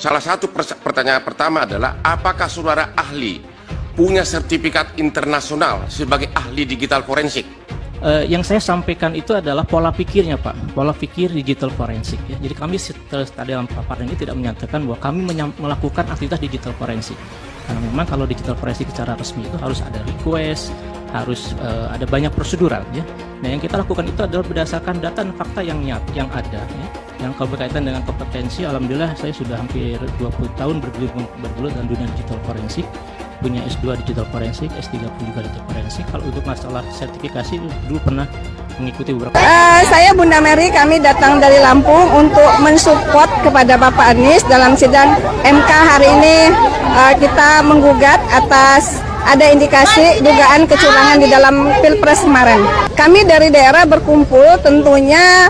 salah satu pertanyaan pertama adalah apakah saudara ahli punya sertifikat internasional sebagai ahli digital forensik? Yang saya sampaikan itu adalah pola pikirnya, Pak, pola pikir digital forensik ya. Jadi kami dalam paparan ini tidak menyatakan bahwa kami melakukan aktivitas digital forensik. Karena memang kalau digital forensik secara resmi itu harus ada request, harus ada banyak prosedural ya. Nah, yang kita lakukan itu adalah berdasarkan data dan fakta yang ada ya. Yang kalau berkaitan dengan kompetensi, alhamdulillah saya sudah hampir 20 tahun bergelut dalam dunia digital forensik. Punya S2 digital forensik, S3 pun juga digital forensik. Kalau untuk masalah sertifikasi dulu pernah mengikuti beberapa. Saya Bunda Mary, kami datang dari Lampung untuk mensupport kepada Bapak Anies dalam sidang MK hari ini. Kita menggugat atas ada indikasi dugaan kecurangan di dalam Pilpres kemarin. Kami dari daerah berkumpul, tentunya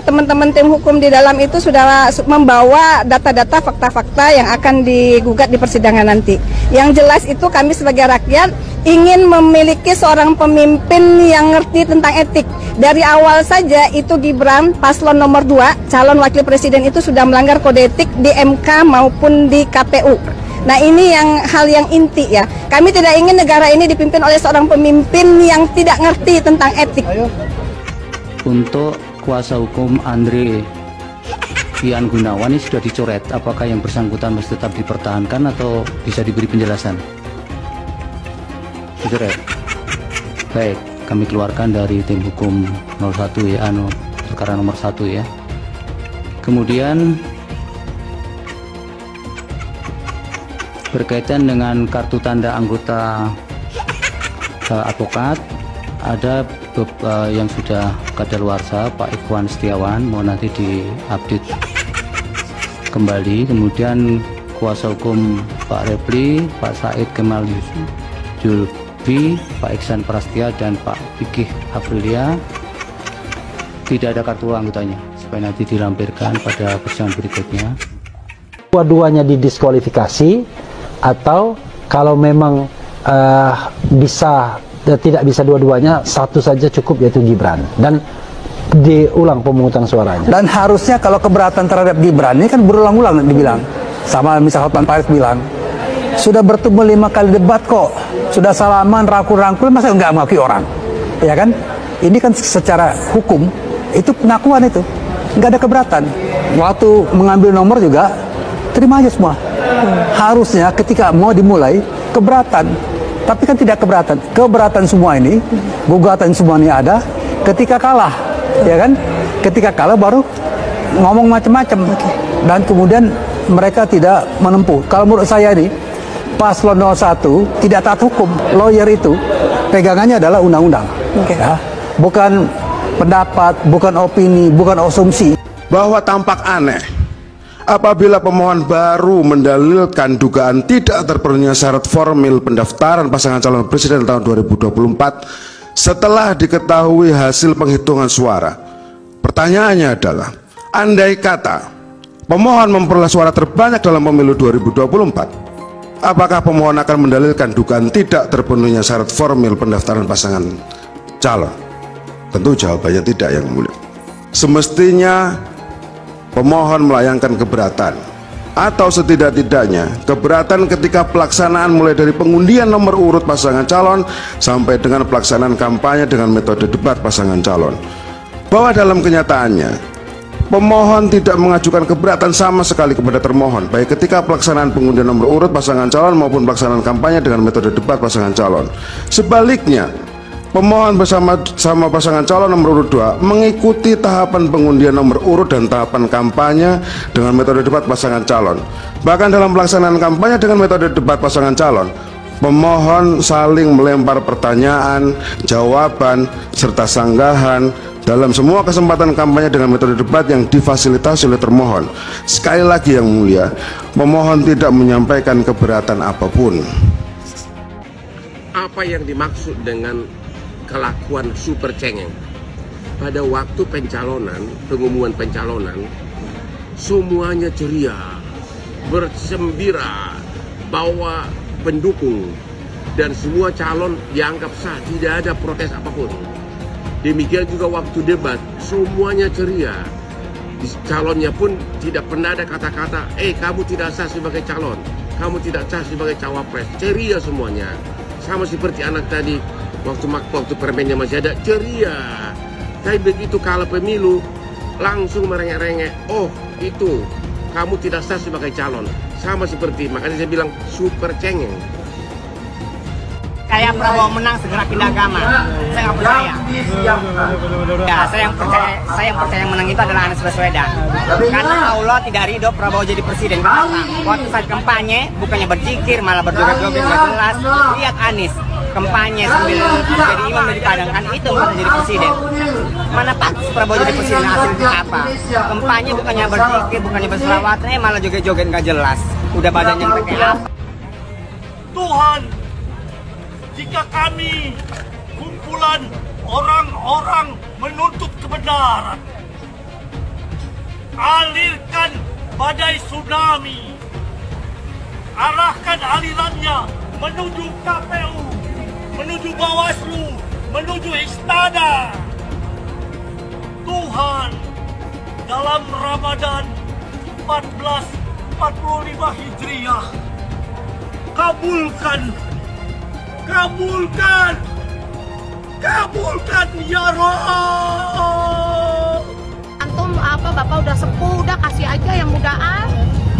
teman-teman tim hukum di dalam itu sudah membawa data-data fakta-fakta yang akan digugat di persidangan nanti. Yang jelas itu kami sebagai rakyat ingin memiliki seorang pemimpin yang ngerti tentang etik. Dari awal saja itu Gibran paslon nomor 2, calon wakil presiden itu sudah melanggar kode etik di MK maupun di KPU. Nah, ini hal yang inti ya. Kami tidak ingin negara ini dipimpin oleh seorang pemimpin yang tidak ngerti tentang etik. Untuk kuasa hukum Andre Ian Gunawan ini sudah dicoret. Apakah yang bersangkutan masih tetap dipertahankan atau bisa diberi penjelasan? Dicoret. Baik, kami keluarkan dari tim hukum 01 ya, perkara nomor 1 ya. Kemudian berkaitan dengan kartu tanda anggota advokat, ada yang sudah kadaluarsa, Pak Ikhwan Setiawan, mau nanti diupdate kembali. Kemudian kuasa hukum Pak Repli, Pak Said Kemal Julfi, Pak Iksan Prastia, dan Pak Fikih Aprilia. Tidak ada kartu anggotanya, supaya nanti dilampirkan pada persidangan berikutnya. Dua-duanya didiskualifikasi, atau kalau memang tidak bisa dua-duanya, satu saja cukup, yaitu Gibran, dan diulang pemungutan suaranya. Dan harusnya kalau keberatan terhadap Gibran ini kan berulang-ulang dibilang, sama misal Hotman Paris bilang sudah bertemu 5 kali debat kok, sudah salaman, rangkul-rangkul, masa nggak mengakui orang, ya kan? Ini kan secara hukum itu pengakuan, itu nggak ada keberatan. Waktu mengambil nomor juga terima aja semua. Harusnya ketika mau dimulai keberatan, tapi kan tidak keberatan. Keberatan semua ini, gugatan semua ini ada ketika kalah, ya kan? Ketika kalah baru ngomong macam-macam, dan kemudian mereka tidak menempuh. Kalau menurut saya ini paslon 01 tidak taat hukum. Lawyer itu pegangannya adalah undang-undang, ya, bukan pendapat, bukan opini, bukan asumsi. Bahwa tampak aneh apabila pemohon baru mendalilkan dugaan tidak terpenuhinya syarat formil pendaftaran pasangan calon presiden tahun 2024 setelah diketahui hasil penghitungan suara. Pertanyaannya adalah, andai kata pemohon memperoleh suara terbanyak dalam pemilu 2024, apakah pemohon akan mendalilkan dugaan tidak terpenuhinya syarat formil pendaftaran pasangan calon? Tentu jawabannya tidak, yang mulia. Semestinya pemohon melayangkan keberatan, atau setidak-tidaknya keberatan ketika pelaksanaan mulai dari pengundian nomor urut pasangan calon sampai dengan pelaksanaan kampanye dengan metode debat pasangan calon. Bahwa dalam kenyataannya pemohon tidak mengajukan keberatan sama sekali kepada termohon, baik ketika pelaksanaan pengundian nomor urut pasangan calon maupun pelaksanaan kampanye dengan metode debat pasangan calon. Sebaliknya, pemohon bersama pasangan calon nomor urut 2 mengikuti tahapan pengundian nomor urut dan tahapan kampanye dengan metode debat pasangan calon. Bahkan dalam pelaksanaan kampanye dengan metode debat pasangan calon, pemohon saling melempar pertanyaan, jawaban, serta sanggahan dalam semua kesempatan kampanye dengan metode debat yang difasilitasi oleh termohon. Sekali lagi, yang mulia, pemohon tidak menyampaikan keberatan apapun. Apa yang dimaksud dengan kelakuan super cengeng? Pada waktu pencalonan, pengumuman pencalonan, semuanya ceria, bersembira, bawa pendukung, dan semua calon dianggap sah, tidak ada protes apapun. Demikian juga waktu debat, semuanya ceria, calonnya pun tidak pernah ada kata-kata, kamu tidak sah sebagai calon, kamu tidak sah sebagai cawapres. Ceria semuanya. Sama seperti anak tadi, waktu permennya masih ada, ceria. Tapi begitu kalah pemilu, langsung merengek-rengek, oh itu, kamu tidak sah sebagai calon. Sama seperti, makanya saya bilang super cengeng. Kayak Prabowo menang segera pindah agama, saya nggak percaya. Ya, saya yang percaya yang menang itu adalah Anies Baswedan. Karena Allah tidak ridho Prabowo jadi presiden. Kenapa? Waktu saat kampanye bukannya berzikir malah berjoget-joget nggak jelas. Lihat Anies kampanye sambil jadi imam dari padang, kan itu bukan jadi presiden. Mana pantas Prabowo jadi presiden, hasilnya apa? Kampanye bukannya berzikir, bukannya berselawat, malah joget-joget nggak jelas. Udah badannya pakai apa? Tuhan, jika kami kumpulan orang-orang menuntut kebenaran, alirkan badai tsunami, arahkan alirannya menuju KPU, menuju Bawaslu, menuju Istana. Tuhan, dalam Ramadan 1445 Hijriah, kabulkan ya Roh. Antum apa Bapak udah sepuh, udah kasih aja yang mudaan.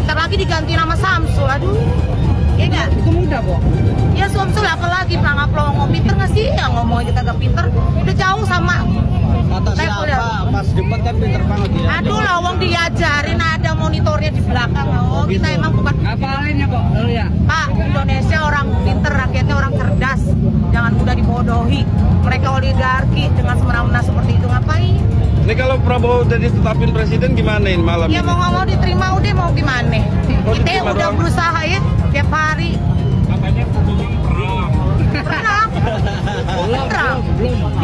Ntar lagi diganti nama Samsul, aduh. Iya nggak? Itu muda kok. Ya Samsul apalagi pelongo pinter nggak sih? Yang ngomong aja kagak pinter, udah jauh sama. Kata siapa? Pas debat kan pinter banget ya. Aduh lawang diajarin, ada monitornya di belakang. Oh kita emang bukan. Ngapalin ya kok? Ya. Pak, Indonesia orang pinter, rakyatnya orang cerdas. Jangan mudah dibodohi. Mereka oligarki dengan semena-mena seperti itu, ngapain? Ini kalau Prabowo udah ditetapin presiden gimana ini malam ya, ini? Ya mau nggak mau diterima udah, mau gimana? Kita yang udah berusaha ya tiap hari. Katanya perang.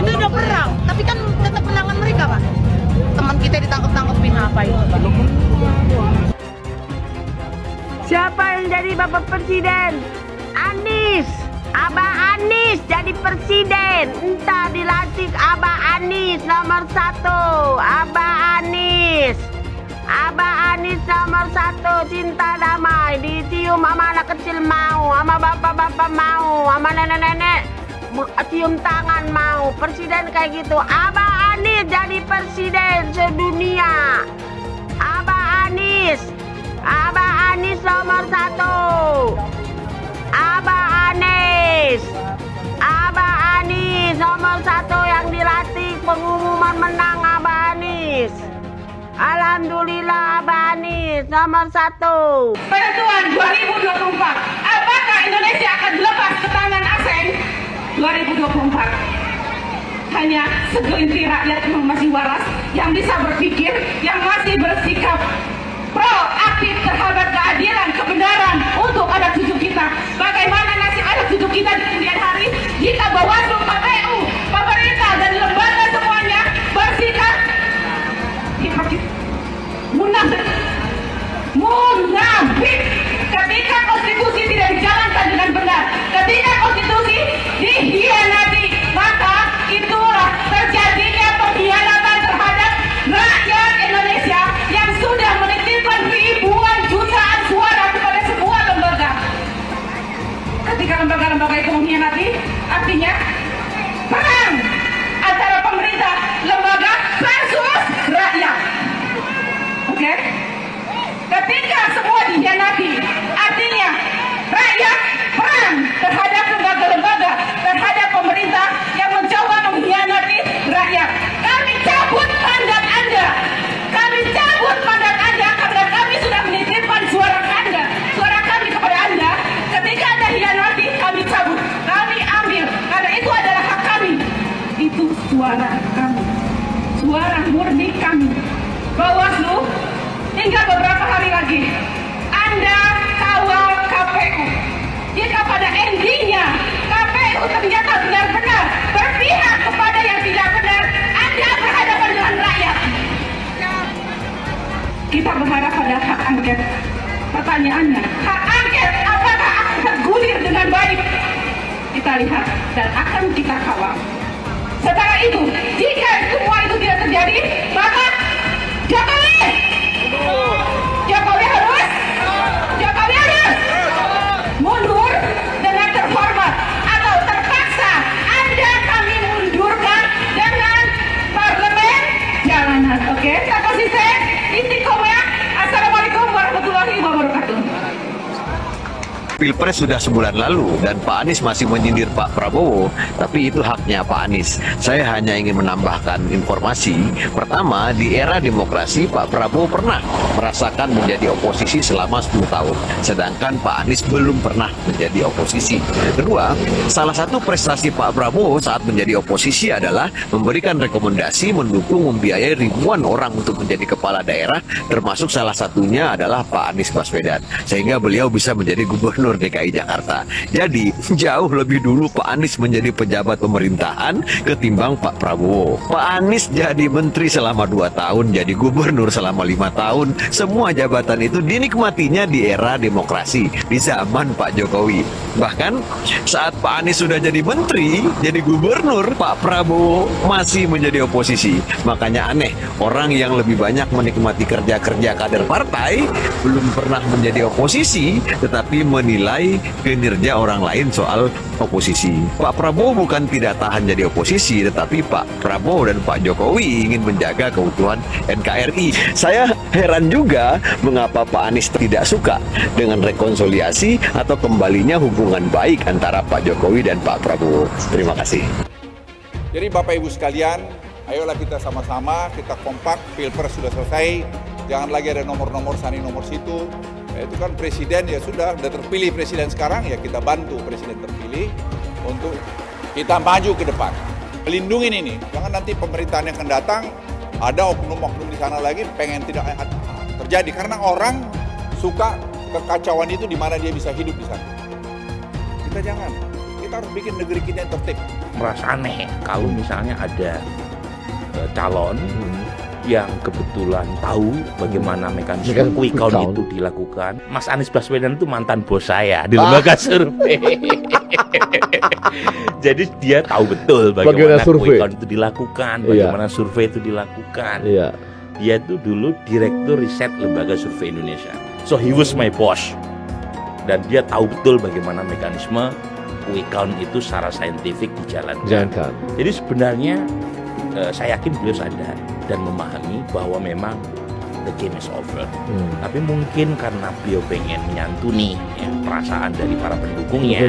Itu udah perang, tapi kan tetap menangan mereka Pak. Teman kita ditangkap-tangkepin apa itu? Siapa yang jadi Bapak Presiden? Anies. Abah Anies jadi presiden. Entah dilantik Abah Anies nomor 1. Abah Anies. Abah Anies nomor 1. Cinta damai. Dicium sama anak kecil mau, sama bapak-bapak mau, sama nenek-nenek cium tangan mau. Presiden kayak gitu. Abah Anies jadi presiden sedunia. Abah Anies. Abah Anies nomor 1. Abah Anies. Abah Anies nomor 1 yang dilantik, pengumuman menang Abah Anies. Alhamdulillah Abah Anies nomor 1. Penentuan 2024, apakah Indonesia akan dilepas ke tangan asing? 2024 hanya segelintir rakyat yang masih waras, yang bisa berpikir, yang masih bersikap proaktif terhadap keadilan, kebenaran untuk anak cucu kita. Bagaimana nasib anak cucu kita di kemudian hari jika Bawaslu, KPU, pemerintah dan lembaga semuanya bersikap munafik ketika konstitusi tidak dijalankan dengan benar, ketika konstitusi dihianati, maka itulah terjadinya pengkhianatan terhadap rakyat Indonesia yang sudah menitipkan ribuan jutaan suara kepada sebuah lembaga. Ketika lembaga-lembaga itu mengkhianati, artinya perang antara pemerintah, lembaga versus rakyat. Oke? Ketika semua dikhianati, artinya rakyat perang terhadap lembaga-lembaga, terhadap pemerintah yang mencoba mengkhianati rakyat. Kami cabut mandat Anda. Kami cabut mandat Anda karena kami sudah menitipkan suara Anda, suara kami kepada Anda. Ketika Anda hianati, kami cabut, kami ambil, karena itu adalah hak kami. Itu suara kami, suara murni kami. Bawaslu, tinggal beberapa hari lagi Anda kawal KPU. Jika pada endingnya KPU ternyata benar-benar berpihak kepada yang tidak benar, Anda berhadapan dengan rakyat. Kita berharap pada hak angket. Pertanyaannya, hak angket apakah akan tergulir dengan baik? Kita lihat dan akan kita kawal. Setelah itu, jika semua itu tidak terjadi, maka jangan Pilpres sudah sebulan lalu dan Pak Anies masih menyindir Pak Prabowo, tapi itu haknya Pak Anies. Saya hanya ingin menambahkan informasi. Pertama, di era demokrasi Pak Prabowo pernah merasakan menjadi oposisi selama 10 tahun, sedangkan Pak Anies belum pernah menjadi oposisi. Kedua, salah satu prestasi Pak Prabowo saat menjadi oposisi adalah memberikan rekomendasi mendukung membiayai ribuan orang untuk menjadi kepala daerah, termasuk salah satunya adalah Pak Anies Baswedan, sehingga beliau bisa menjadi gubernur DKI Jakarta. Jadi, jauh lebih dulu Pak Anies menjadi pejabat pemerintahan ketimbang Pak Prabowo. Pak Anies jadi menteri selama 2 tahun, jadi gubernur selama 5 tahun. Semua jabatan itu dinikmatinya di era demokrasi, di zaman Pak Jokowi. Bahkan, saat Pak Anies sudah jadi menteri, jadi gubernur, Pak Prabowo masih menjadi oposisi. Makanya aneh, orang yang lebih banyak menikmati kerja-kerja kader partai belum pernah menjadi oposisi, tetapi menilai kinerja orang lain soal oposisi. Pak Prabowo bukan tidak tahan jadi oposisi, tetapi Pak Prabowo dan Pak Jokowi ingin menjaga keutuhan NKRI. Saya heran juga mengapa Pak Anies tidak suka dengan rekonsiliasi atau kembalinya hubungan baik antara Pak Jokowi dan Pak Prabowo. Terima kasih. Jadi Bapak Ibu sekalian, ayolah kita sama-sama, kita kompak, Pilpres sudah selesai, jangan lagi ada nomor-nomor sana nomor situ. Itu kan presiden ya sudah terpilih presiden sekarang, ya kita bantu presiden terpilih untuk kita maju ke depan. Melindungi ini, jangan nanti pemerintahan yang akan datang ada oknum-oknum di sana lagi pengen tidak terjadi, karena orang suka kekacauan itu di mana dia bisa hidup di sana. Kita jangan, kita harus bikin negeri kita yang tertib. Merasa aneh kalau misalnya ada calon yang kebetulan tahu bagaimana mekanisme quick count itu dilakukan. Mas Anies Baswedan itu mantan bos saya di lembaga survei. Jadi dia tahu betul bagaimana quick count itu dilakukan, bagaimana survei itu dilakukan. Dia itu dulu direktur riset lembaga survei Indonesia. So he was my boss. Dan dia tahu betul bagaimana mekanisme quick count itu secara saintifik dijalankan. Jadi sebenarnya saya yakin beliau sadar dan memahami bahwa memang the game is over. Tapi mungkin karena beliau pengen menyantuni ya, perasaan dari para pendukungnya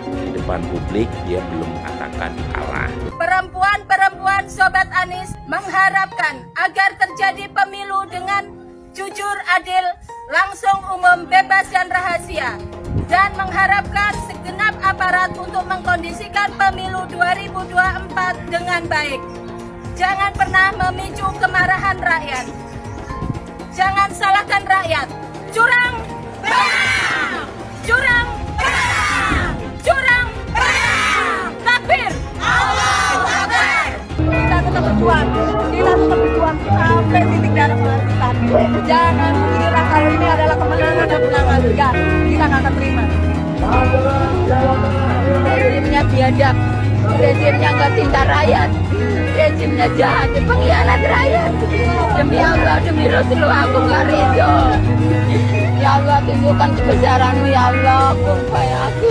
di depan publik, dia belum mengatakan kalah. Perempuan-perempuan Sobat Anies mengharapkan agar terjadi pemilu dengan jujur, adil, langsung, umum, bebas, dan rahasia. Dan mengharapkan segenap aparat untuk mengkondisikan pemilu 2024 dengan baik. Jangan pernah memicu kemarahan rakyat. Jangan salahkan rakyat. Curang, bang! Curang, bang! Curang, bang! Takbir! Allahu Akbar! Kita tetap berjuang. Kita tetap berjuang sampai titik darah penghabisan. Jangan kira kalau ini adalah kemenangan dan kemenangan. Enggak, kita nggak akan terima. Rezimnya biadab. Rezimnya nggak cinta rakyat. Rezimnya jahat, pengkhianat rakyat. Demi Allah, demi Rasulullah, aku nggak ridho. Ya Allah, tunjukkan kebesaran-Mu, ya Allah, supaya aku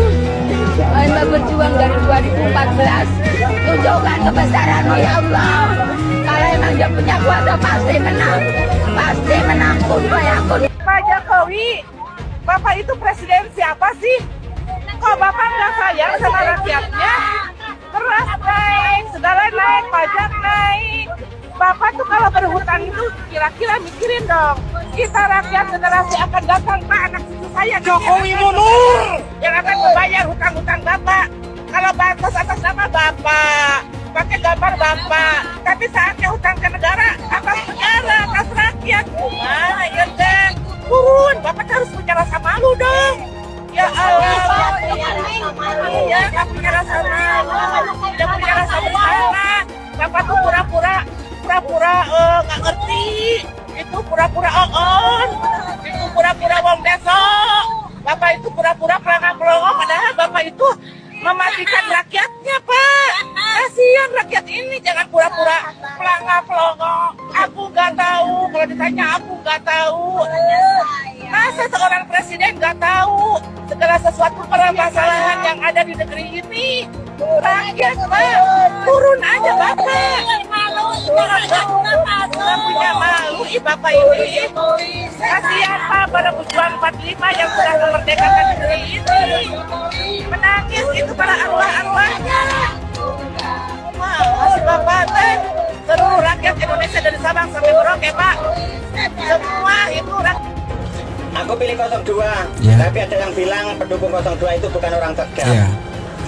hanya berjuang dari 2014. Tunjukkan kebesaran-Mu, ya Allah. Kalau emang dia punya kuasa, pasti menang. Pasti menang, supaya aku. Pak Jokowi, Bapak itu presiden siapa sih? Kok Bapak nggak sayang sama rakyatnya? Beras naik, segala naik, pajak naik. Bapak tuh kalau berhutang itu kira-kira mikirin dong. Kita rakyat generasi akan datang, Pak, anak cucu saya Jokowi mundur yang akan membayar hutang-hutang Bapak. Kalau bansos atas nama Bapak, pakai gambar Bapak. Tapi saatnya hutang ke negara, atas negara, atas rakyat. Gimana ya deh? Turun, Bapak harus punya rasa malu dong. Ya Allah, ya nggak punya rasa malu, tidak punya rasa bersalah. Bapak tuh pura-pura nggak ngerti, itu pura-pura on, itu pura-pura wong besok. Bapak itu pura-pura pelangga-pelongo, padahal Bapak itu mematikan rakyatnya, Pak. Kasihan rakyat ini, jangan pura-pura pelangga-pelongo. Aku nggak tahu, kalau ditanya aku nggak tahu. Masa seorang presiden nggak tau segala sesuatu permasalahan yang ada di negeri ini? Rakyat, Pak, turun aja Bapak. Nggak punya malu, Bapak ini. Kasihan Pak pada pejuang 4 45 yang sudah memerdekakan negeri ini. Menangis itu para arwah-arwahnya. Masih Bapak teh, seluruh rakyat Indonesia dari Sabang sampai Merauke, Pak. Semua itu rakyat. Aku pilih 02, tapi ada yang bilang pendukung 02 itu bukan orang cerdas.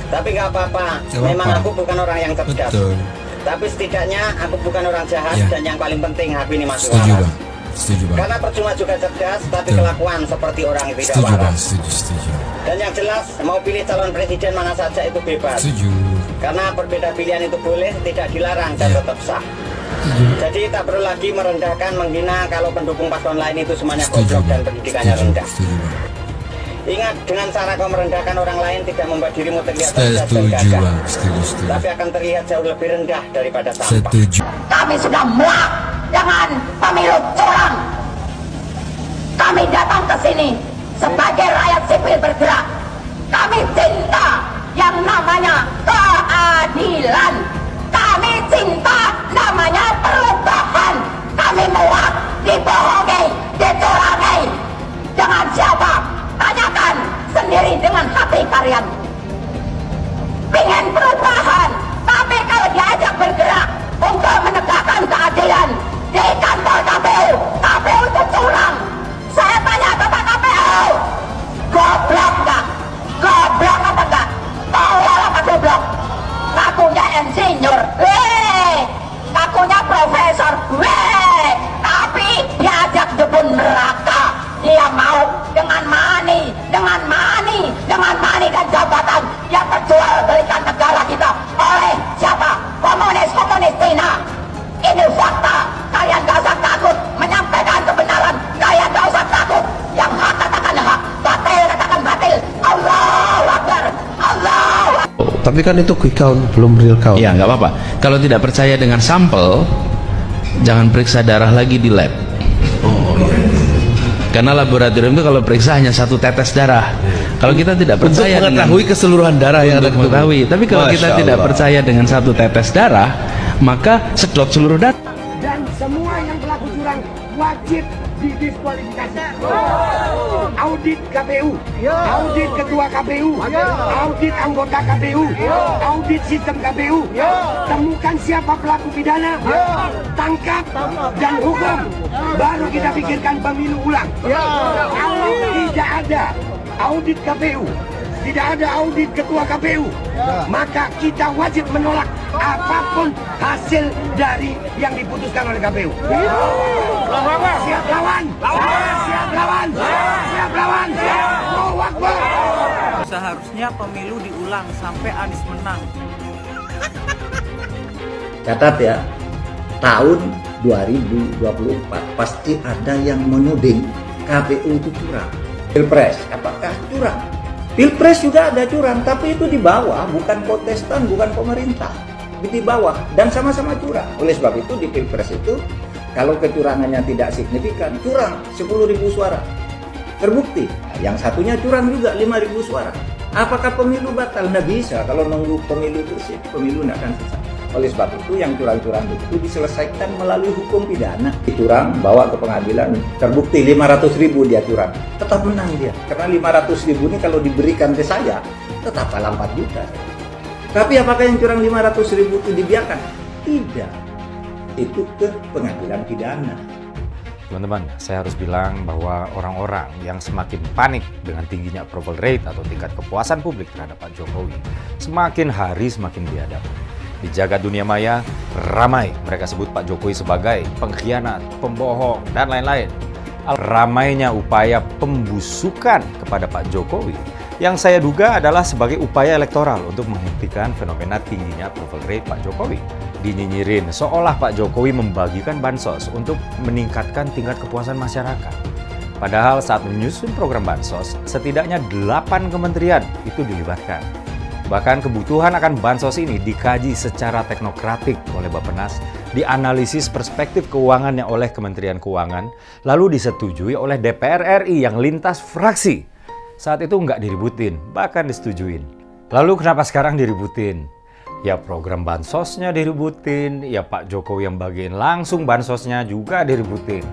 Tapi nggak apa-apa, memang aku bukan orang yang cerdas. Betul. Tapi setidaknya aku bukan orang jahat dan yang paling penting aku ini masuk Setuju, waras. Bang. Setuju, Bang. Karena percuma juga cerdas, tapi Betul. kelakuan seperti orang yang tidak Setuju, waras. Bang. Setuju. Dan yang jelas, mau pilih calon presiden mana saja itu bebas. Setuju. Karena berbeda pilihan itu boleh, tidak dilarang dan tetap sah. Jadi tak perlu lagi merendahkan, menghina kalau pendukung paslon lain itu semuanya goblok dan pendidikannya rendah. Ingat, dengan cara kau merendahkan orang lain tidak membuat dirimu terlihat cerdas dan gagah, tapi akan terlihat jauh lebih rendah daripada sampah. Kami sudah muak dengan pemilu curang. Kami datang ke sini sebagai rakyat sipil bergerak. Kami cinta yang namanya keadilan. Kami cinta namanya perubahan. Kami muak dibohongi, dicurangi. Dengan siapa? Tanyakan sendiri dengan hati kalian. Pengen perubahan, tapi kalau diajak bergerak untuk menegakkan keadilan di kantor KPU, KPU itu curang. Saya tanya kepada KPU, goblok nggak? Goblok apa enggak? Tolol apa goblok? Ngakunya insinyur, ngakunya profesor, tapi diajak jebun neraka. Dia mau dengan money dan jabatan yang terjual belikan negara kita oleh siapa? Komunis Cina. Ini fakta. Kalian gak usah takut menyampaikan kebenaran. Kalian gak usah takut. Yang hak katakan hak, batil katakan batil. Allahu Akbar. Allahu Akbar. Tapi kan itu quick count, belum real count. Ya nggak apa-apa. Kalau tidak percaya dengan sampel, jangan periksa darah lagi di lab. Karena laboratorium itu kalau periksa hanya satu tetes darah. Kalau kita tidak percaya untuk mengetahui keseluruhan darah yang ada mengetahui. Tapi kalau kita tidak percaya dengan satu tetes darah, maka sedot seluruh darah. Dan semua yang pelaku curang wajib didiskualifikasi. Audit KPU, audit ketua KPU, audit anggota KPU, audit sistem KPU. Temukan siapa pelaku pidana, tangkap dan hukum. Baru kita pikirkan pemilu ulang. Kalau tidak ada audit KPU, tidak ada audit ketua KPU, maka kita wajib menolak apapun hasil dari yang diputuskan oleh KPU. Siap lawan, siap lawan, siap lawan, Allahu Akbar. Seharusnya pemilu diulang sampai Anies menang. Catat ya, tahun 2024 pasti ada yang menuding KPU itu curang. Pilpres, apakah curang? Pilpres juga ada curang, tapi itu di bawah, bukan kontestan, bukan pemerintah. Di bawah, dan sama-sama curang. Oleh sebab itu di Pilpres itu, kalau kecurangannya tidak signifikan, curang 10.000 suara. Terbukti, yang satunya curang juga 5.000 suara. Apakah pemilu batal? Nggak bisa, kalau nunggu pemilu bersih, pemilu nggak akan selesai. Oleh sebab itu yang curang-curang itu diselesaikan melalui hukum pidana. Curang, bawa ke pengadilan, terbukti 500.000 dia curang, tetap menang dia. Karena 500.000 ini kalau diberikan ke saya, tetap kalah 4 juta. Tapi apakah yang curang 500.000 itu dibiarkan? Tidak. Itu ke pengadilan pidana. Teman-teman, saya harus bilang bahwa orang-orang yang semakin panik dengan tingginya approval rate atau tingkat kepuasan publik terhadap Pak Jokowi, semakin hari semakin biadab. Di jagat dunia maya, ramai mereka sebut Pak Jokowi sebagai pengkhianat, pembohong, dan lain-lain. Ramainya upaya pembusukan kepada Pak Jokowi yang saya duga adalah sebagai upaya elektoral untuk menghentikan fenomena tingginya approval rate Pak Jokowi. Dinyinyirin seolah Pak Jokowi membagikan bansos untuk meningkatkan tingkat kepuasan masyarakat. Padahal saat menyusun program bansos, setidaknya 8 kementerian itu dilibatkan. Bahkan kebutuhan akan bansos ini dikaji secara teknokratik oleh Bappenas, dianalisis perspektif keuangannya oleh Kementerian Keuangan, lalu disetujui oleh DPR RI yang lintas fraksi. Saat itu nggak diributin, bahkan disetujuin. Lalu kenapa sekarang diributin? Ya program bansosnya diributin, ya Pak Jokowi yang bagiin langsung bansosnya juga diributin.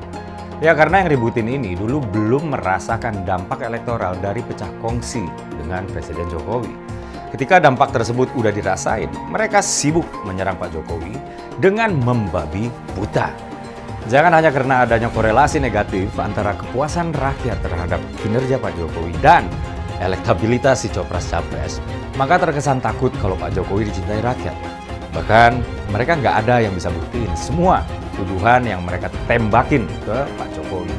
Ya karena yang ributin ini dulu belum merasakan dampak elektoral dari pecah kongsi dengan Presiden Jokowi. Ketika dampak tersebut udah dirasain, mereka sibuk menyerang Pak Jokowi dengan membabi buta. Jangan hanya karena adanya korelasi negatif antara kepuasan rakyat terhadap kinerja Pak Jokowi dan elektabilitas si Copras-Capres, maka terkesan takut kalau Pak Jokowi dicintai rakyat. Bahkan mereka nggak ada yang bisa buktiin semua tuduhan yang mereka tembakin ke Pak Jokowi.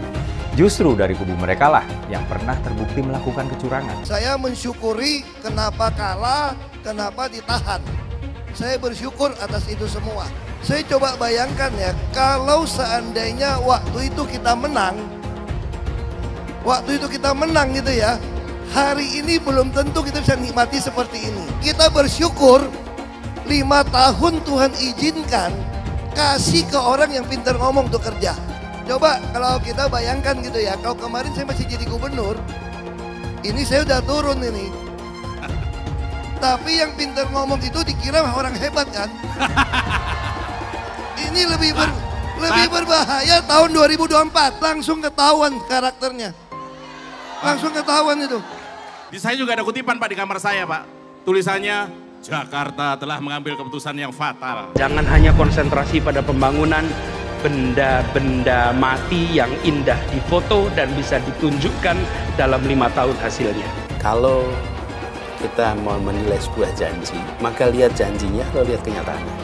Justru dari kubu mereka lah yang pernah terbukti melakukan kecurangan. Saya mensyukuri kenapa kalah, kenapa ditahan. Saya bersyukur atas itu semua. Saya coba bayangkan ya, kalau seandainya waktu itu kita menang gitu ya, hari ini belum tentu kita bisa nikmati seperti ini. Kita bersyukur 5 tahun Tuhan izinkan kasih ke orang yang pintar ngomong untuk kerja. Coba kalau kita bayangkan gitu ya, kalau kemarin saya masih jadi gubernur, ini saya udah turun ini. Tapi yang pintar ngomong itu dikira orang hebat kan? Ini lebih berbahaya tahun 2024, langsung ketahuan karakternya. Langsung ketahuan itu. Di saya juga ada kutipan Pak di kamar saya Pak. Tulisannya, Jakarta telah mengambil keputusan yang fatal. Jangan hanya konsentrasi pada pembangunan benda-benda mati yang indah difoto dan bisa ditunjukkan dalam 5 tahun hasilnya. Kalau kita mau menilai sebuah janji, maka lihat janjinya atau lihat kenyataannya.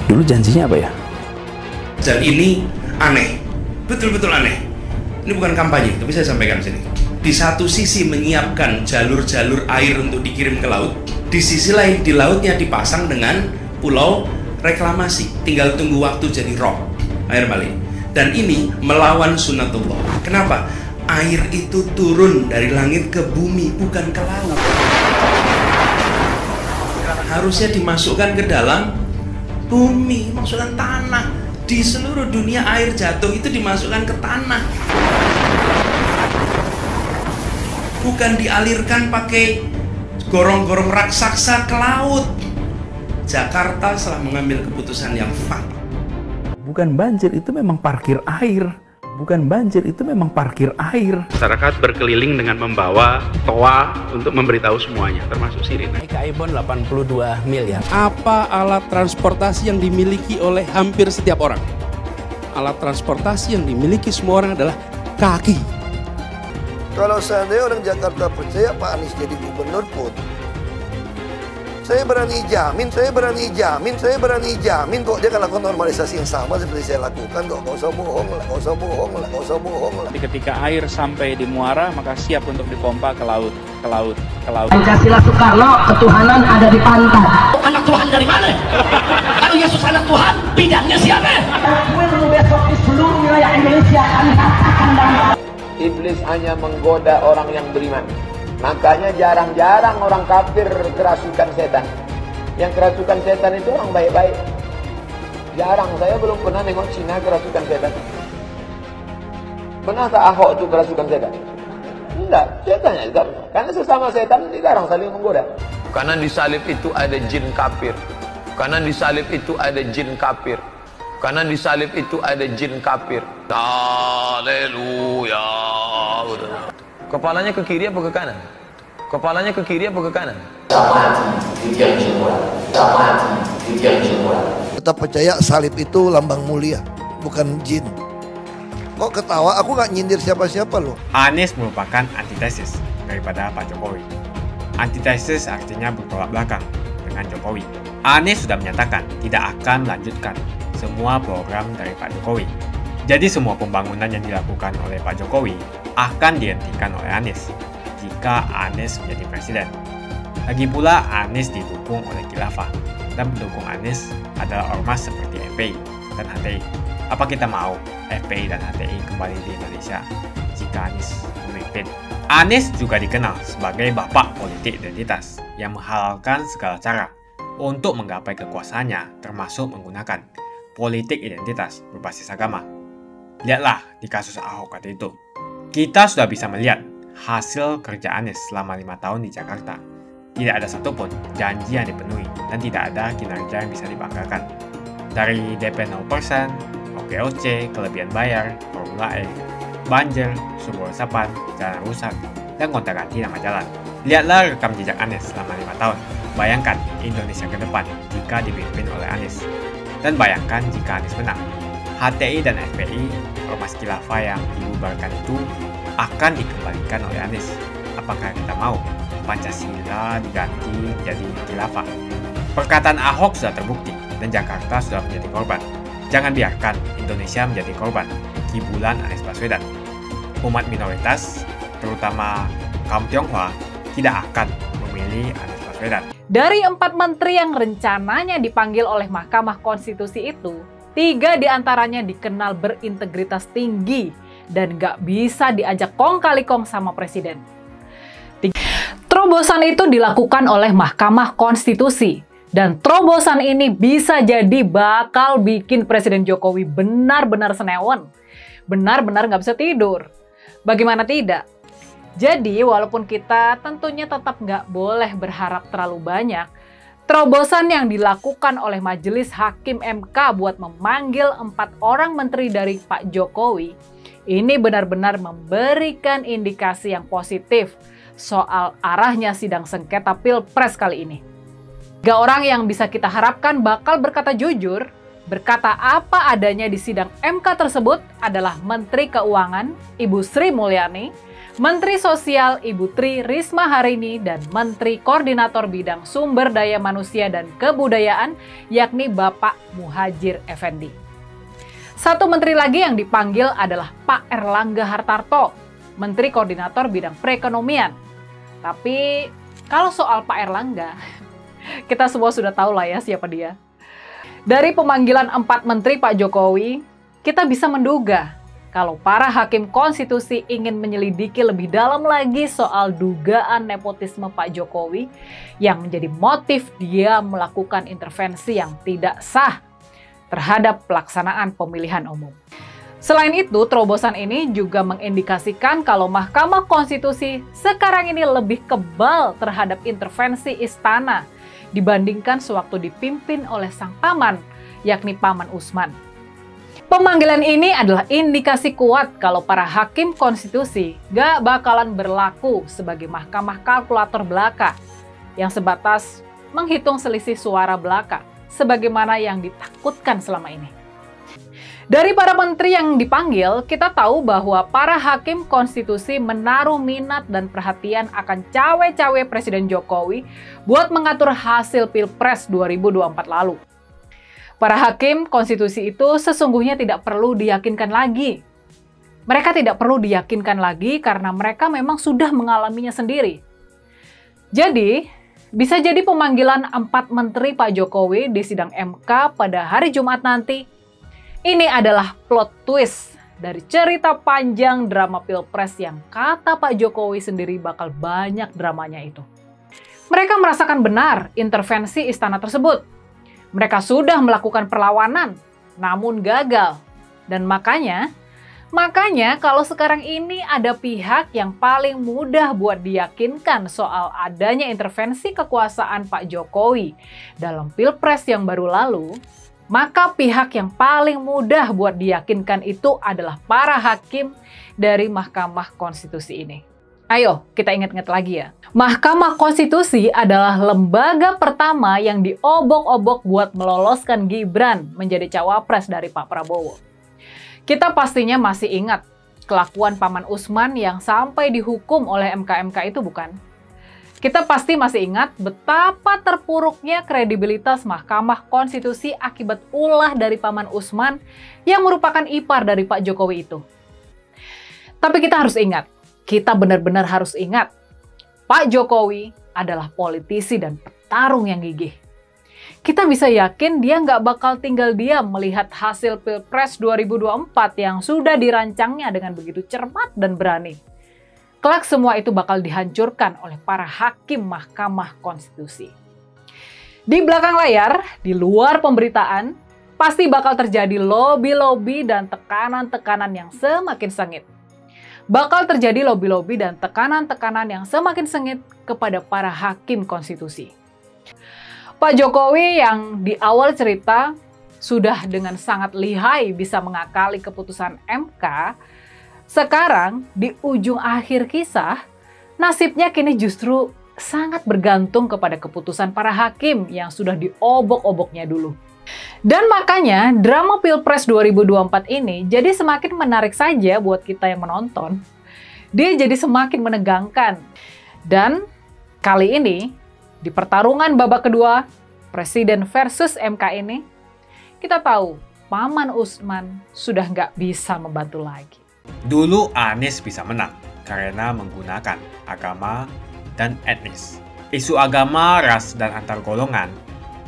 Dulu janjinya apa ya? Dan ini aneh, betul-betul aneh. Ini bukan kampanye, tapi saya sampaikan di sini. Di satu sisi menyiapkan jalur-jalur air untuk dikirim ke laut, di sisi lain di lautnya dipasang dengan pulau reklamasi, tinggal tunggu waktu jadi rob, air balik. Dan ini melawan sunatullah. Kenapa? Air itu turun dari langit ke bumi, bukan ke laut. Harusnya dimasukkan ke dalam bumi, masukkan tanah. Di seluruh dunia air jatuh itu dimasukkan ke tanah. Bukan dialirkan pakai gorong-gorong raksasa ke laut. Jakarta telah mengambil keputusan yang fatal. Bukan banjir, itu memang parkir air. Bukan banjir, itu memang parkir air. Masyarakat berkeliling dengan membawa toa untuk memberitahu semuanya, termasuk sirine. Ibon 82 miliar. Apa alat transportasi yang dimiliki oleh hampir setiap orang? Alat transportasi yang dimiliki semua orang adalah kaki. Kalau seandainya orang Jakarta percaya Pak Anies jadi gubernur pun, saya berani jamin kok dia akan lakukan normalisasi yang sama seperti saya lakukan kok. Gak usah bohong lah. Ketika air sampai di muara, maka siap untuk dipompa ke laut. Pancasila Soekarno, ketuhanan ada di pantai. Anak Tuhan dari mana? Kalau Yesus anak Tuhan, bidangnya siapa? Besok di seluruh wilayah Indonesia kami katakan dan Iblis hanya menggoda orang yang beriman. Makanya jarang-jarang orang kafir kerasukan setan. Yang kerasukan setan itu orang baik-baik. Jarang, saya belum pernah nengok Cina kerasukan setan. Pernah tak Ahok itu kerasukan setan? Enggak, setannya juga pernah. Karena sesama setan dilarang saling menggoda. Karena di salib itu ada jin kafir. Karena di salib itu ada jin kafir. Karena di salib itu ada jin kafir. Haleluya. Kepalanya ke kiri apa ke kanan? Kepalanya ke kiri apa ke kanan? Tetap percaya salib itu lambang mulia, bukan jin. Kok ketawa? Aku nggak nyindir siapa-siapa loh. Anies merupakan antitesis daripada Pak Jokowi. Antitesis artinya bertolak belakang dengan Jokowi. Anies sudah menyatakan tidak akan melanjutkan semua program dari Pak Jokowi. Jadi semua pembangunan yang dilakukan oleh Pak Jokowi akan dihentikan oleh Anies jika Anies menjadi presiden. Lagi pula Anies didukung oleh khilafah dan pendukung Anies adalah ormas seperti FPI dan HTI. Apa kita mau FPI dan HTI kembali di Indonesia jika Anies memimpin? Anies juga dikenal sebagai bapak politik identitas yang menghalalkan segala cara untuk menggapai kekuasaannya, termasuk menggunakan politik identitas berbasis agama. Lihatlah di kasus Ahok waktu itu. Kita sudah bisa melihat hasil kerja Anies selama 5 tahun di Jakarta. Tidak ada satupun janji yang dipenuhi dan tidak ada kinerja yang bisa dibanggakan. Dari DP 0%, VOC, kelebihan bayar, Formula E, banjir, sumber resapan, jalan rusak, dan gonta-ganti nama jalan. Lihatlah rekam jejak Anies selama 5 tahun. Bayangkan Indonesia ke depan jika dipimpin oleh Anies. Dan bayangkan jika Anies menang. HTI dan FPI, Ormas Khilafah yang dibubarkan itu akan dikembalikan oleh Anies. Apakah kita mau Pancasila diganti jadi khilafah? Perkataan Ahok sudah terbukti dan Jakarta sudah menjadi korban. Jangan biarkan Indonesia menjadi korban kibulan Anies Baswedan. Umat minoritas, terutama kaum Tionghoa, tidak akan memilih Anies Baswedan. Dari 4 menteri yang rencananya dipanggil oleh Mahkamah Konstitusi itu, 3 diantaranya dikenal berintegritas tinggi dan gak bisa diajak kong kali kong sama presiden. Terobosan itu dilakukan oleh Mahkamah Konstitusi. Dan terobosan ini bisa jadi bakal bikin Presiden Jokowi benar-benar senewan. Benar-benar nggak bisa tidur. Bagaimana tidak? Jadi walaupun kita tentunya tetap nggak boleh berharap terlalu banyak, terobosan yang dilakukan oleh Majelis Hakim MK buat memanggil 4 orang menteri dari Pak Jokowi, ini benar-benar memberikan indikasi yang positif soal arahnya sidang sengketa Pilpres kali ini. 3 orang yang bisa kita harapkan bakal berkata jujur, berkata apa adanya di sidang MK tersebut adalah Menteri Keuangan, Ibu Sri Mulyani, Menteri Sosial, Ibu Tri Risma Harini, dan Menteri Koordinator Bidang Sumber Daya Manusia dan Kebudayaan, yakni Bapak Muhadjir Effendi. 1 menteri lagi yang dipanggil adalah Pak Erlangga Hartarto, Menteri Koordinator Bidang Perekonomian. Tapi kalau soal Pak Erlangga, kita semua sudah tahu lah ya siapa dia. Dari pemanggilan 4 menteri Pak Jokowi, kita bisa menduga kalau para hakim konstitusi ingin menyelidiki lebih dalam lagi soal dugaan nepotisme Pak Jokowi yang menjadi motif dia melakukan intervensi yang tidak sah terhadap pelaksanaan pemilihan umum. Selain itu, terobosan ini juga mengindikasikan kalau Mahkamah Konstitusi sekarang ini lebih kebal terhadap intervensi istana dibandingkan sewaktu dipimpin oleh sang paman, yakni Paman Usman. Pemanggilan ini adalah indikasi kuat kalau para hakim konstitusi gak bakalan berlaku sebagai mahkamah kalkulator belaka yang sebatas menghitung selisih suara belaka sebagaimana yang ditakutkan selama ini. Dari para menteri yang dipanggil, kita tahu bahwa para hakim konstitusi menaruh minat dan perhatian akan cawe-cawe Presiden Jokowi buat mengatur hasil Pilpres 2024 lalu. Para hakim konstitusi itu sesungguhnya tidak perlu diyakinkan lagi. Mereka tidak perlu diyakinkan lagi karena mereka memang sudah mengalaminya sendiri. Jadi, bisa jadi pemanggilan 4 menteri Pak Jokowi di sidang MK pada hari Jumat nanti ini adalah plot twist dari cerita panjang drama Pilpres yang kata Pak Jokowi sendiri bakal banyak dramanya itu. Mereka merasakan benar intervensi istana tersebut. Mereka sudah melakukan perlawanan, namun gagal. Dan makanya kalau sekarang ini ada pihak yang paling mudah buat diyakinkan soal adanya intervensi kekuasaan Pak Jokowi dalam Pilpres yang baru lalu, maka pihak yang paling mudah buat diyakinkan itu adalah para hakim dari Mahkamah Konstitusi ini. Ayo, kita ingat-ingat lagi ya. Mahkamah Konstitusi adalah lembaga pertama yang diobok-obok buat meloloskan Gibran menjadi cawapres dari Pak Prabowo. Kita pastinya masih ingat kelakuan Paman Usman yang sampai dihukum oleh MK-MK itu bukan? Kita pasti masih ingat betapa terpuruknya kredibilitas Mahkamah Konstitusi akibat ulah dari Paman Usman yang merupakan ipar dari Pak Jokowi itu. Tapi kita harus ingat, kita benar-benar harus ingat, Pak Jokowi adalah politisi dan petarung yang gigih. Kita bisa yakin dia nggak bakal tinggal diam melihat hasil Pilpres 2024 yang sudah dirancangnya dengan begitu cermat dan berani. Kelak semua itu bakal dihancurkan oleh para hakim Mahkamah Konstitusi. Di belakang layar, di luar pemberitaan, pasti bakal terjadi lobby-lobby dan tekanan-tekanan yang semakin sengit. Bakal terjadi lobby-lobby dan tekanan-tekanan yang semakin sengit kepada para hakim konstitusi. Pak Jokowi yang di awal cerita sudah dengan sangat lihai bisa mengakali keputusan MK, sekarang di ujung akhir kisah, nasibnya kini justru sangat bergantung kepada keputusan para hakim yang sudah diobok-oboknya dulu. Dan makanya drama Pilpres 2024 ini jadi semakin menarik saja buat kita yang menonton. Dia jadi semakin menegangkan. Dan kali ini, di pertarungan babak kedua, Presiden versus MK ini, kita tahu Maman Usman sudah nggak bisa membantu lagi. Dulu Anies bisa menang karena menggunakan agama dan etnis. Isu agama, ras, dan antar golongan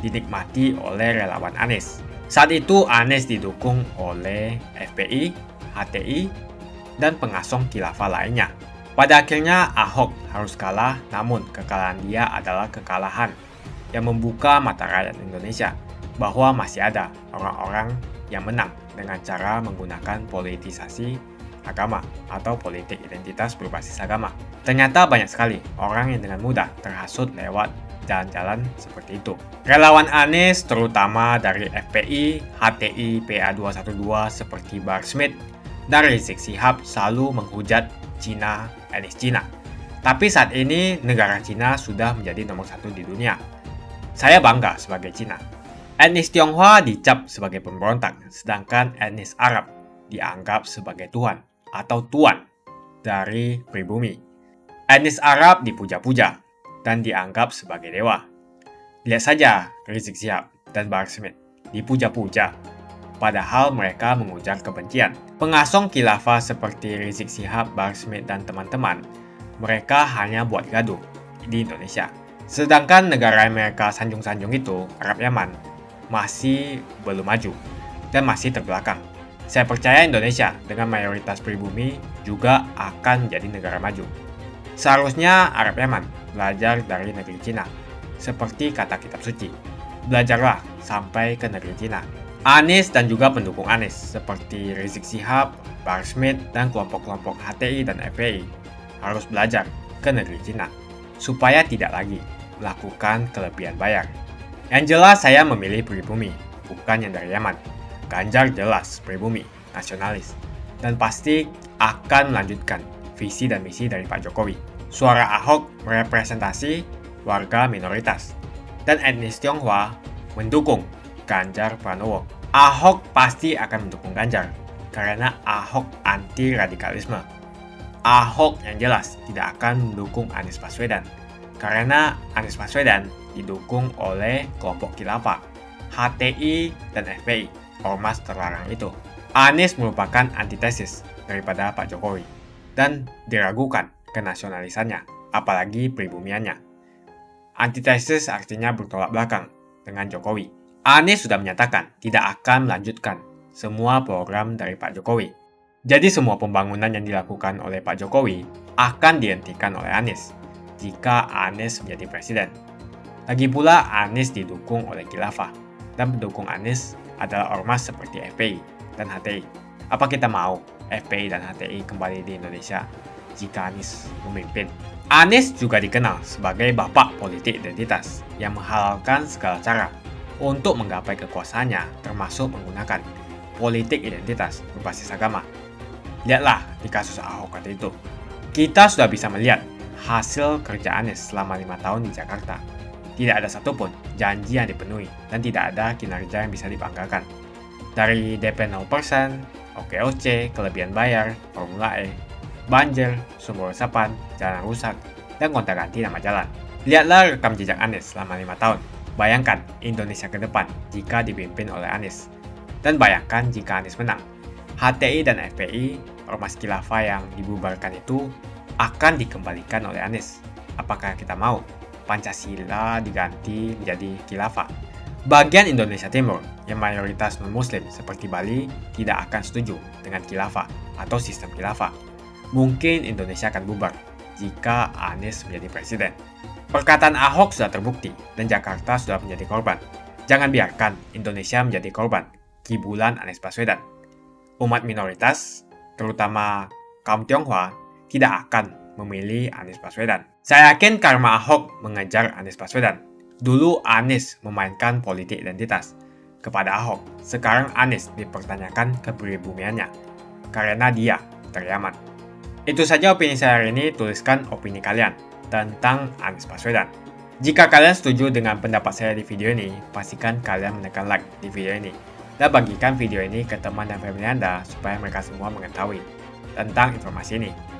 dinikmati oleh relawan Anies. Saat itu Anies didukung oleh FPI, HTI, dan pengasong khilafah lainnya. Pada akhirnya Ahok harus kalah, namun kekalahan dia adalah kekalahan yang membuka mata rakyat Indonesia bahwa masih ada orang-orang yang menang dengan cara menggunakan politisasi agama atau politik identitas berbasis agama. Ternyata banyak sekali orang yang dengan mudah terhasut lewat jalan-jalan seperti itu. Relawan Anies terutama dari FPI, HTI, PA212 seperti Bahar Smith dan Rizik Syihab selalu menghujat Cina, etnis Cina. Tapi saat ini negara Cina sudah menjadi nomor 1 di dunia. Saya bangga sebagai Cina. Etnis Tionghoa dicap sebagai pemberontak, sedangkan etnis Arab dianggap sebagai Tuhan atau tuan dari pribumi. Etnis Arab dipuja-puja dan dianggap sebagai dewa. Lihat saja Rizik Syihab dan Bahar Smith dipuja-puja, padahal mereka mengujar kebencian. Pengasong khilafah seperti Rizik Syihab, Bahar Smith, dan teman-teman, mereka hanya buat gaduh di Indonesia. Sedangkan negara yang mereka sanjung-sanjung itu, Arab Yaman, masih belum maju dan masih terbelakang. Saya percaya Indonesia dengan mayoritas pribumi juga akan menjadi negara maju. Seharusnya Arab Yaman belajar dari negeri Cina. Seperti kata kitab suci, belajarlah sampai ke negeri Cina. Anies dan juga pendukung Anies seperti Rizik Syihab, Bahar Smith, dan kelompok-kelompok HTI dan FPI harus belajar ke negeri Cina supaya tidak lagi melakukan kelebihan bayar. Yang jelas saya memilih pribumi, bukan yang dari Yaman. Ganjar jelas pribumi, nasionalis, dan pasti akan melanjutkan visi dan misi dari Pak Jokowi. Suara Ahok merepresentasi warga minoritas, dan etnis Tionghoa mendukung Ganjar Pranowo. Ahok pasti akan mendukung Ganjar, karena Ahok anti radikalisme. Ahok yang jelas tidak akan mendukung Anies Baswedan, karena Anies Baswedan didukung oleh kelompok khilafah, HTI, dan FPI. Ormas terlarang itu. Anies merupakan antitesis daripada Pak Jokowi dan diragukan kenasionalisannya, apalagi pribumiannya. Antitesis artinya bertolak belakang dengan Jokowi. Anies sudah menyatakan tidak akan melanjutkan semua program dari Pak Jokowi. Jadi semua pembangunan yang dilakukan oleh Pak Jokowi akan dihentikan oleh Anies jika Anies menjadi presiden. Lagi pula Anies didukung oleh khilafah, dan pendukung Anies adalah ormas seperti FPI dan HTI. Apa kita mau FPI dan HTI kembali di Indonesia jika Anies memimpin? Anies juga dikenal sebagai bapak politik identitas yang menghalalkan segala cara untuk menggapai kekuasaannya, termasuk menggunakan politik identitas berbasis agama. Lihatlah di kasus Ahok kali itu. Kita sudah bisa melihat hasil kerja Anies selama 5 tahun di Jakarta. Tidak ada satupun janji yang dipenuhi dan tidak ada kinerja yang bisa dibanggakan. Dari DP 0%, OKOC, kelebihan bayar, Formula E, banjir, sumber resapan, jalan rusak, dan gonta-ganti nama jalan. Lihatlah rekam jejak Anies selama 5 tahun. Bayangkan Indonesia ke depan jika dipimpin oleh Anies. Dan bayangkan jika Anies menang. HTI dan FPI, ormas khilafah yang dibubarkan itu, akan dikembalikan oleh Anies. Apakah kita mau Pancasila diganti menjadi khilafah? Bagian Indonesia Timur yang mayoritas non-muslim seperti Bali tidak akan setuju dengan khilafah atau sistem khilafah. Mungkin Indonesia akan bubar jika Anies menjadi presiden. Perkataan Ahok sudah terbukti dan Jakarta sudah menjadi korban. Jangan biarkan Indonesia menjadi korban kibulan Anies Baswedan. Umat minoritas, terutama kaum Tionghoa, tidak akan memilih Anies Baswedan. Saya yakin karma Ahok mengejar Anies Baswedan. Dulu Anies memainkan politik identitas. kepada Ahok. Sekarang Anies dipertanyakan kepribumiannya karena dia teriaman. Itu saja opini saya hari ini. Tuliskan opini kalian tentang Anies Baswedan. Jika kalian setuju dengan pendapat saya di video ini, pastikan kalian menekan like di video ini dan bagikan video ini ke teman dan family Anda supaya mereka semua mengetahui tentang informasi ini.